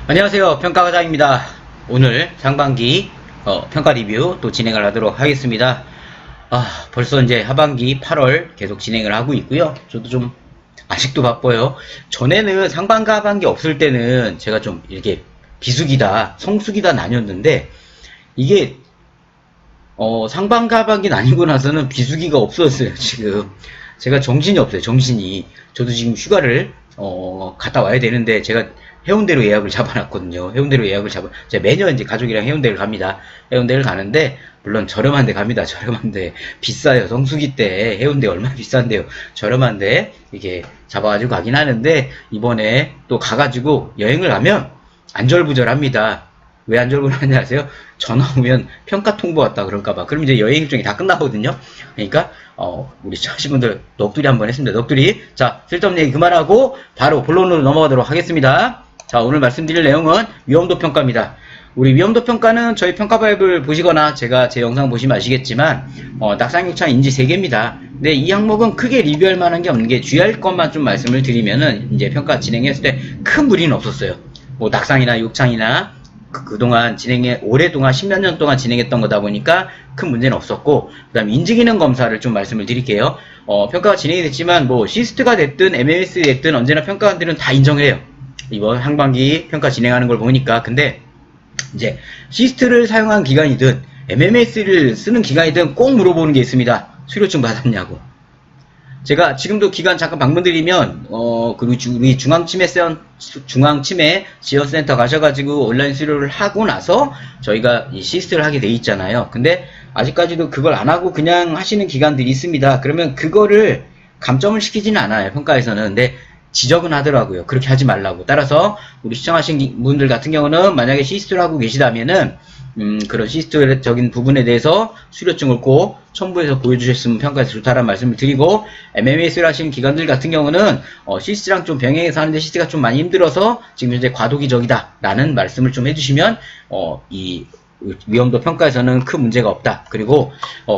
안녕하세요. 평가과장입니다. 오늘 상반기 평가 리뷰 또 진행을 하도록 하겠습니다. 벌써 이제 하반기 8월 계속 진행을 하고 있고요. 저도 좀 아직도 바빠요. 전에는 상반기 하반기 없을 때는 제가 좀 이렇게 비수기다 성수기다 나뉘었는데 이게 상반기 하반기 나뉘고 나서는 비수기가 없었어요. 지금 제가 정신이 없어요. 정신이. 저도 지금 휴가를 갔다 와야 되는데 제가 해운대로 예약을 잡아놨거든요. 해운대로 예약을 제가 매년 이제 가족이랑 해운대를 갑니다. 해운대를 가는데, 물론 저렴한 데 갑니다. 저렴한 데. 비싸요. 성수기 때 해운대 얼마나 비싼데요. 저렴한 데, 이게 잡아가지고 가긴 하는데, 이번에 또 가가지고 여행을 가면 안절부절합니다. 왜 안절부절하는지 아세요? 전화 오면 평가 통보 왔다 그럴까봐. 그럼 이제 여행 일정이 다 끝나거든요. 그러니까, 우리 시청자분들 넋두리 한번 했습니다. 넋두리. 자, 쓸데없는 얘기 그만하고, 바로 본론으로 넘어가도록 하겠습니다. 자, 오늘 말씀드릴 내용은 위험도 평가입니다. 우리 위험도 평가는 저희 평가 바이블 보시거나 제가 제 영상 보시면 아시겠지만 낙상육차 인지 3개입니다. 근데 이 항목은 크게 리뷰할 만한 게 없는 게 주의할 것만 좀 말씀을 드리면은 이제 평가 진행했을 때 큰 무리는 없었어요. 뭐 낙상이나 욕창이나 그동안 오랫동안 10몇 년 동안 진행했던 거다 보니까 큰 문제는 없었고, 그 다음에 인지기능 검사를 좀 말씀을 드릴게요. 평가가 진행이 됐지만 뭐 시스트가 됐든 MMS 됐든 언제나 평가관들은 다 인정해요. 이번 상반기 평가 진행하는 걸 보니까. 근데 이제 시스트를 사용한 기간이든 MMS를 쓰는 기간이든 꼭 물어보는 게 있습니다. 수료증 받았냐고. 제가 지금도 기간 잠깐 방문드리면 그리고 우리 중앙치매 지원센터 가셔가지고 온라인 수료를 하고 나서 저희가 이 시스트를 하게 돼 있잖아요. 근데 아직까지도 그걸 안 하고 그냥 하시는 기관들이 있습니다. 그러면 그거를 감점을 시키지는 않아요, 평가에서는. 근데 지적은 하더라고요. 그렇게 하지 말라고. 따라서 우리 시청하신 분들 같은 경우는 만약에 시스트를 하고 계시다면은 그런 시스트적인 부분에 대해서 수료증을 꼭 첨부해서 보여주셨으면 평가에서 좋다라는 말씀을 드리고, MMS를 하시는 기관들 같은 경우는 시스트랑 좀 병행해서 하는데 시스트가 좀 많이 힘들어서 지금 현재 과도기적이다 라는 말씀을 좀 해주시면 이 위험도 평가에서는 큰 문제가 없다. 그리고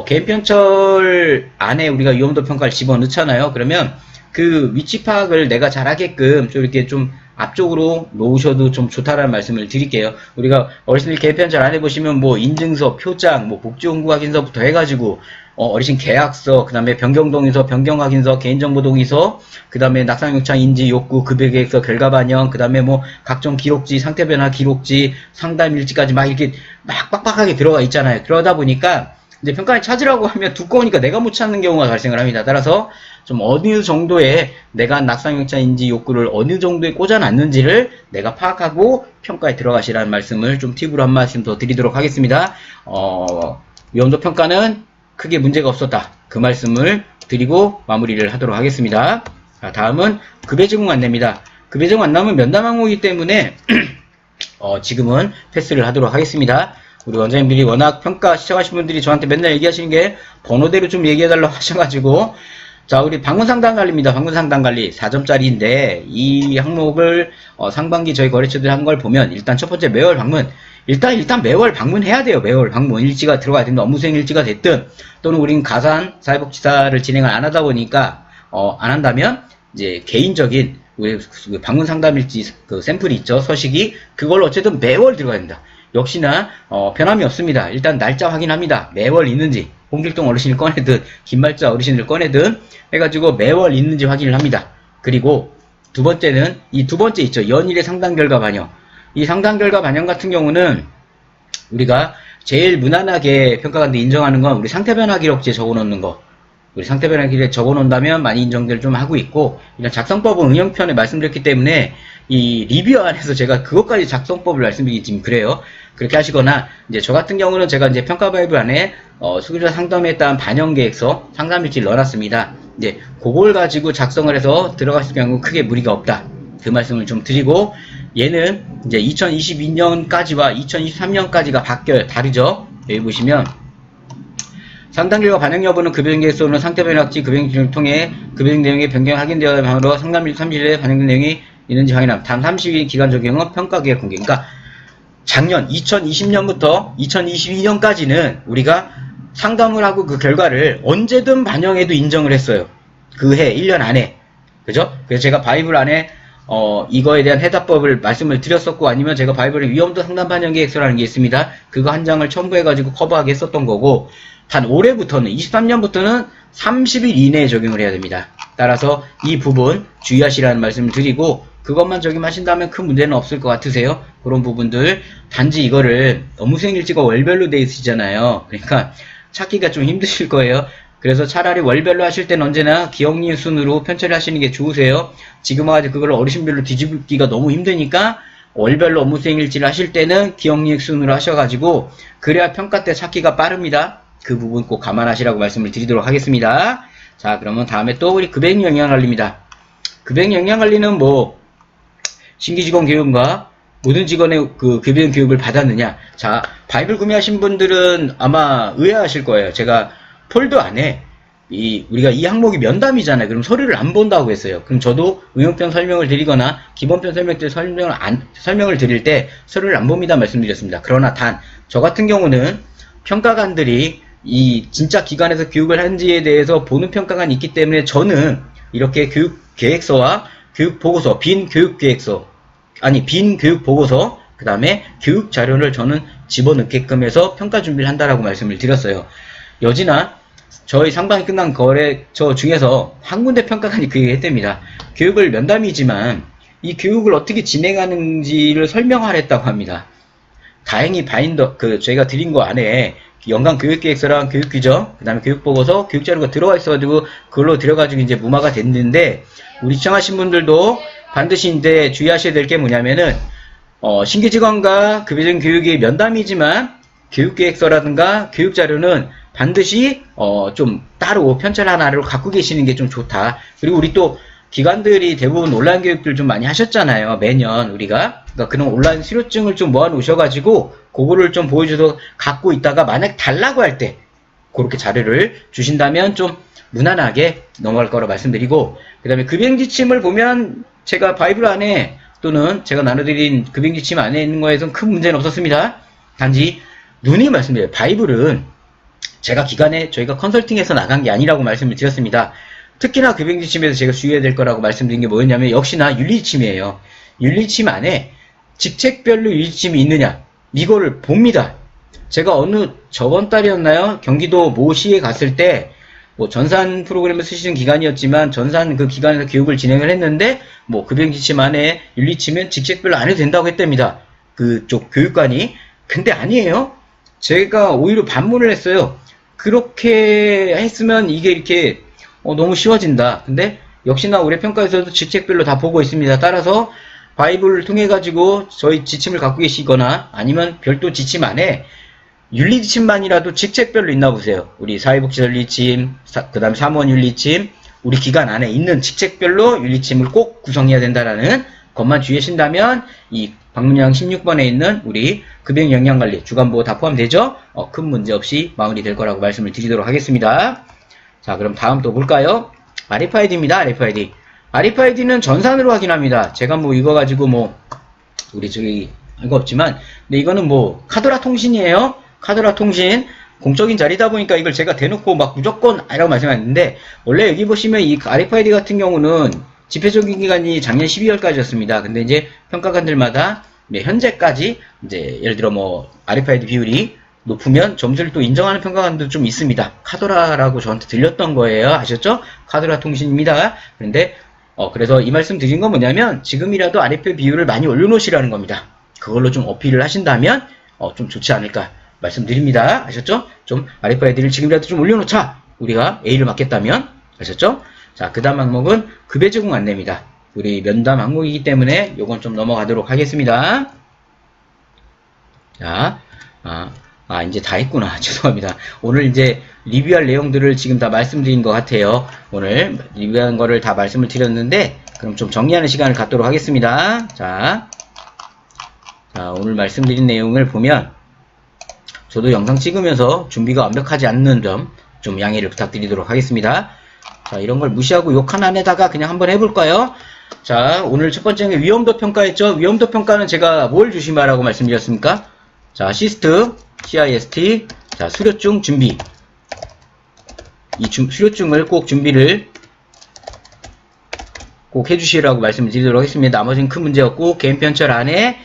개인 편철 안에 우리가 위험도 평가를 집어넣잖아요. 그러면 그 위치 파악을 내가 잘하게끔 좀 이렇게 좀 앞쪽으로 놓으셔도 좀 좋다라는 말씀을 드릴게요. 우리가 어르신들 개인 편찬 안 해보시면 뭐 인증서, 표장, 뭐 복지홍보 확인서부터 해가지고 어르신 계약서, 그 다음에 변경동의서, 변경확인서, 개인정보동의서, 그 다음에 낙상육창 인지 욕구, 급여계획서, 결과반영, 그 다음에 뭐 각종 기록지, 상태변화 기록지, 상담일지까지 막 이렇게 막 빡빡하게 들어가 있잖아요. 그러다 보니까 이제 평가를 찾으라고 하면 두꺼우니까 내가 못 찾는 경우가 발생을 합니다. 따라서 좀 어느 정도의 내가 낙상용차 인지 욕구를 어느 정도에 꽂아놨는지를 내가 파악하고 평가에 들어가시라는 말씀을 좀 팁으로 한 말씀 더 드리도록 하겠습니다. 위험도 평가는 크게 문제가 없었다. 그 말씀을 드리고 마무리를 하도록 하겠습니다. 자, 다음은 급여 제공 안내입니다. 급여 제공 안내는 면담 항목이기 때문에 지금은 패스를 하도록 하겠습니다. 우리 원장님들이 워낙 평가 시청하신 분들이 저한테 맨날 얘기하시는 게 번호대로 좀 얘기해달라고 하셔가지고, 자, 우리 방문상담관리입니다. 방문상담관리 4점짜리인데 이 항목을 상반기 저희 거래처들 한 걸 보면 일단 첫 번째 매월 방문, 일단 매월 방문해야 돼요. 매월 방문 일지가 들어가야 됩니다. 업무수행 일지가 됐든, 또는 우린 가산 사회복지사를 진행을 안 하다 보니까 안 한다면 이제 개인적인 우리 방문 상담 일지 그 샘플이 있죠, 서식이. 그걸 어쨌든 매월 들어가야 됩니다. 역시나 변함이 없습니다. 일단 날짜 확인합니다. 매월 있는지, 홍길동 어르신을 꺼내든 김말자 어르신을 꺼내든 해가지고 매월 있는지 확인을 합니다. 그리고 두 번째는 이 두 번째 있죠, 연일의 상담 결과 반영. 이 상담 결과 반영 같은 경우는 우리가 제일 무난하게 평가관들이 인정하는 건 우리 상태 변화 기록지에 적어놓는 거. 우리 상태 변화 기록에 적어놓는다면 많이 인정들 좀 하고 있고, 이런 작성법은 응용편에 말씀드렸기 때문에 이 리뷰 안에서 제가 그것까지 작성법을 말씀드리기 지금 그래요. 그렇게 하시거나, 이제 저 같은 경우는 제가 이제 평가 바이블 안에 수급자 상담에 따른 반영 계획서, 상담일지를 넣어놨습니다. 이제 그걸 가지고 작성을 해서 들어갔을 경우 크게 무리가 없다. 그 말씀을 좀 드리고, 얘는 이제 2022년까지와 2023년까지가 바뀌어요. 다르죠? 여기 보시면 상담 결과 반영 여부는 급여행 계획서는 상태 변화지 급여행을 통해 급여행 내용이 변경 확인되어야 하므로 상담일 30일에 반영된 내용이 있는지 확인함. 단 30일 기간 적용은 평가 계획 공개. 그러니까 작년 2020년부터 2022년까지는 우리가 상담을 하고 그 결과를 언제든 반영해도 인정을 했어요. 그 해 1년 안에. 그죠? 그래서 제가 바이블 안에 이거에 대한 해답법을 말씀을 드렸었고, 아니면 제가 바이블의 위험도 상담 반영 계획서라는 게 있습니다. 그거 한 장을 첨부해가지고 커버하게 했었던 거고, 단 올해부터는, 23년부터는 30일 이내에 적용을 해야 됩니다. 따라서 이 부분 주의하시라는 말씀을 드리고, 그것만 적용하신다면 큰 문제는 없을 것 같으세요? 그런 부분들. 단지 이거를 업무수행일지가 월별로 돼 있으시잖아요. 그러니까 찾기가 좀 힘드실 거예요. 그래서 차라리 월별로 하실 때는 언제나 기억니은 순으로 편차를 하시는 게 좋으세요. 지금 와가지고 그걸 어르신별로 뒤집기가 너무 힘드니까 월별로 업무수행일지를 하실 때는 기억니은 순으로 하셔가지고 그래야 평가 때 찾기가 빠릅니다. 그 부분 꼭 감안하시라고 말씀을 드리도록 하겠습니다. 자, 그러면 다음에 또 우리 급행 영향관리입니다. 급행 영향관리는 뭐 신규 직원 교육과 모든 직원의 그 급행 교육을 받았느냐. 자, 바이블 구매하신 분들은 아마 의아하실 거예요. 제가 폴더 안에 우리가 이 항목이 면담이잖아요. 그럼 서류를 안 본다고 했어요. 그럼 저도 응용편 설명을 드리거나 기본편 설명 때 설명을 드릴 때 서류를 안 봅니다 말씀드렸습니다. 그러나 단 저 같은 경우는 평가관들이 이 진짜 기관에서 교육을 한지에 대해서 보는 평가관이 있기 때문에 저는 이렇게 교육 계획서와 교육 보고서, 빈 교육 계획서, 빈 교육 보고서, 그 다음에 교육 자료를 저는 집어넣게끔 해서 평가 준비를 한다라고 말씀을 드렸어요. 여지나 저희 상반기 끝난 거래처 중에서 한 군데 평가관이 그 얘기 했답니다. 교육을 면담이지만 이 교육을 어떻게 진행하는지를 설명하랬다고 합니다. 다행히 바인더, 저희가 드린 거 안에 연간 교육계획서랑 교육규정, 그 다음에 교육보고서, 교육자료가 들어가 있어가지고 그걸로 들여가지고 이제 무마가 됐는데, 우리 시청하신 분들도 반드시 이제 주의하셔야 될 게 뭐냐면은 신규 직원과 급여적 교육이 면담이지만 교육계획서라든가 교육자료는 반드시 좀 따로 편찬 하나를 갖고 계시는 게 좀 좋다. 그리고 우리 또 기관들이 대부분 온라인 교육들 좀 많이 하셨잖아요. 매년 우리가. 그러니까 그런 온라인 수료증을 좀 모아 놓으셔가지고 그거를 좀 보여줘서 갖고 있다가 만약 달라고 할 때 그렇게 자료를 주신다면 좀 무난하게 넘어갈 거라 말씀드리고, 그 다음에 급행지침을 보면 제가 바이블 안에 또는 제가 나눠드린 급행지침 안에 있는 거에선 큰 문제는 없었습니다. 단지 눈이 말씀드려요. 바이블은 제가 기관에 저희가 컨설팅해서 나간 게 아니라고 말씀을 드렸습니다. 특히나 급행지침에서 제가 주의해야 될 거라고 말씀드린 게 뭐였냐면 역시나 윤리지침이에요. 윤리지침 안에 직책별로 윤리지침이 있느냐 이거를 봅니다. 제가 저번 달이었나요? 경기도 모시에 갔을 때 뭐 전산 프로그램을 쓰시는 기관이었지만 전산 그 기관에서 교육을 진행을 했는데 뭐 급행지침 안에 윤리지침은 직책별로 안 해도 된다고 했답니다. 그쪽 교육관이. 근데 아니에요. 제가 오히려 반문을 했어요. 그렇게 했으면 이게 이렇게 너무 쉬워진다. 근데 역시나 올해 평가에서도 직책별로 다 보고 있습니다. 따라서 바이블을 통해 가지고 저희 지침을 갖고 계시거나 아니면 별도 지침 안에 윤리지침만이라도 직책별로 있나 보세요. 우리 사회복지사 윤리지침, 그 다음에 사무원 윤리지침, 우리 기관 안에 있는 직책별로 윤리지침을 꼭 구성해야 된다라는 것만 주의하신다면 이 방문형 16번에 있는 우리 급행 영양관리, 주간보호 다 포함되죠? 큰 문제 없이 마무리될 거라고 말씀을 드리도록 하겠습니다. 자, 그럼 다음 또 볼까요? RFID입니다. RFID. RFID는 전산으로 확인합니다. 제가 뭐 이거 가지고 우리 저기 이거 없지만, 근데 이거는 카더라 통신이에요. 카더라 통신. 공적인 자리다 보니까 이걸 제가 대놓고 무조건 이라고 말씀하셨는데, 원래 여기 보시면 이 RFID 같은 경우는 집회적인 기간이 작년 12월까지였습니다. 근데 이제 평가관들마다 현재까지 이제 예를 들어 RFID 비율이 높으면 점수를 또 인정하는 평가관도 좀 있습니다. 카더라라고 저한테 들렸던 거예요. 아셨죠? 카더라 통신입니다. 그런데 그래서 이 말씀 드린 건 뭐냐면 지금이라도 RFID 비율을 많이 올려놓으시라는 겁니다. 그걸로 좀 어필을 하신다면 좀 좋지 않을까 말씀드립니다. 아셨죠? 좀 RFID를 지금이라도 좀 올려놓자. 우리가 A를 맞겠다면. 아셨죠? 자, 그 다음 항목은 급여 제공 안내입니다. 우리 면담 항목이기 때문에 요건 좀 넘어가도록 하겠습니다. 자, 이제 다 했구나. 죄송합니다. 오늘 이제 리뷰할 내용들을 지금 다 말씀드린 것 같아요. 오늘 리뷰한 거를 다 말씀을 드렸는데, 그럼 좀 정리하는 시간을 갖도록 하겠습니다. 자, 오늘 말씀드린 내용을 보면, 저도 영상 찍으면서 준비가 완벽하지 않는 점 좀 양해를 부탁드리도록 하겠습니다. 자, 이런 걸 무시하고 욕 하나에다가 그냥 한번 해볼까요? 자, 오늘 첫 번째는 위험도 평가했죠? 위험도 평가는 제가 뭘 조심하라고 말씀드렸습니까? 자, CIST, 자, 수료증 준비. 이 수료증을 꼭 준비를 꼭 해주시라고 말씀을 드리도록 하겠습니다. 나머지는 큰 문제 없고 개인 편철 안에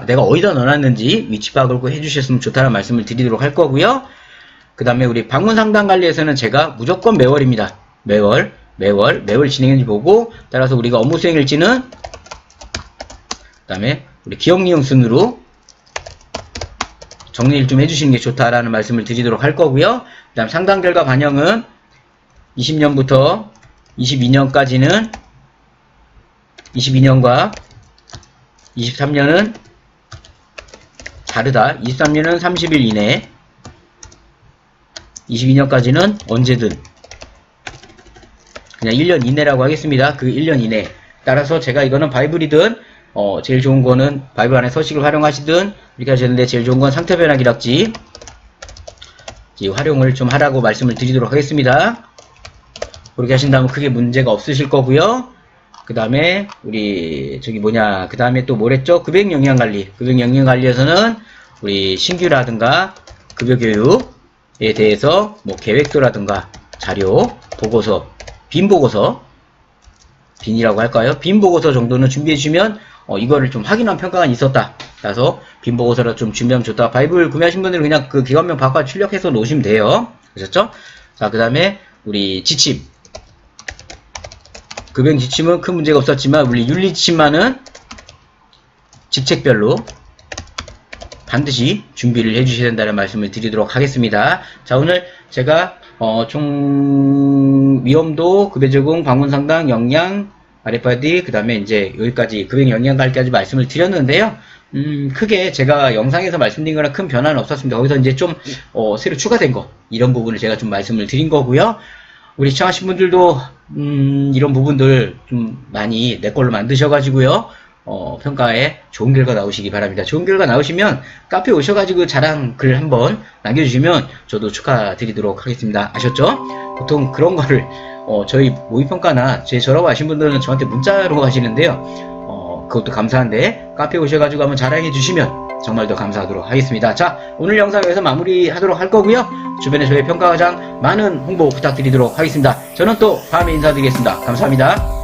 내가 어디다 넣어놨는지 위치 파악을 꼭 해주셨으면 좋다는 말씀을 드리도록 할 거고요. 그 다음에 우리 방문 상담 관리에서는 제가 무조건 매월입니다. 매월 진행일지 보고, 따라서 우리가 업무 수행일지는 그 다음에 우리 기억이용 순으로 정리를 좀 해주시는 게 좋다라는 말씀을 드리도록 할 거고요. 그 다음 상담 결과 반영은 20년부터 22년까지는 22년과 23년은 다르다. 23년은 30일 이내, 22년까지는 언제든 그냥 1년 이내라고 하겠습니다. 그 1년 이내. 따라서 제가 이거는 바이블이든 제일 좋은 거는 바이블 안에 서식을 활용하시든 이렇게 하셨는데, 제일 좋은 건 상태 변화 기락지 활용을 좀 하라고 말씀을 드리도록 하겠습니다. 그렇게 하신다면 크게 문제가 없으실 거고요. 그 다음에 우리 그 다음에 또 뭐랬죠? 급여 영양 관리에서는 우리 신규라든가 급여 교육에 대해서 뭐 계획도라든가 자료, 보고서, 빈이라고 할까요? 빈 보고서 정도는 준비해 주시면 이거를 좀 확인한 평가가 있었다. 그래서 빈 보고서를 좀 준비하면 좋다. 바이블 구매하신 분들은 그냥 그 기관명 바꿔 출력해서 놓으시면 돼요. 그렇죠? 자, 그 다음에 우리 지침. 급여 지침은 큰 문제가 없었지만 우리 윤리 지침만은 직책별로 반드시 준비를 해주셔야 된다는 말씀을 드리도록 하겠습니다. 자, 오늘 제가 총 위험도, 급여 제공, 방문 상담, 역량, RFID, 그 다음에 이제 여기까지 급여 역량 관리까지 말씀을 드렸는데요. 크게 제가 영상에서 말씀드린 거랑 큰 변화는 없었습니다. 거기서 이제 좀 새로 추가된 거, 이런 부분을 제가 좀 말씀을 드린 거고요. 우리 시청하신 분들도 이런 부분들 좀 많이 내 걸로 만드셔가지고요, 평가에 좋은 결과 나오시기 바랍니다. 좋은 결과 나오시면 카페 오셔가지고 자랑 글 한번 남겨주시면 저도 축하드리도록 하겠습니다. 아셨죠? 보통 그런 거를 저희 모의평가나 저라고 하신 분들은 저한테 문자로 하시는데요. 그것도 감사한데 카페 오셔가지고 한번 자랑해 주시면 정말 더 감사하도록 하겠습니다. 자, 오늘 영상 여기서 마무리하도록 할 거고요. 주변에 저희 평가과장 많은 홍보 부탁드리도록 하겠습니다. 저는 또 다음에 인사드리겠습니다. 감사합니다.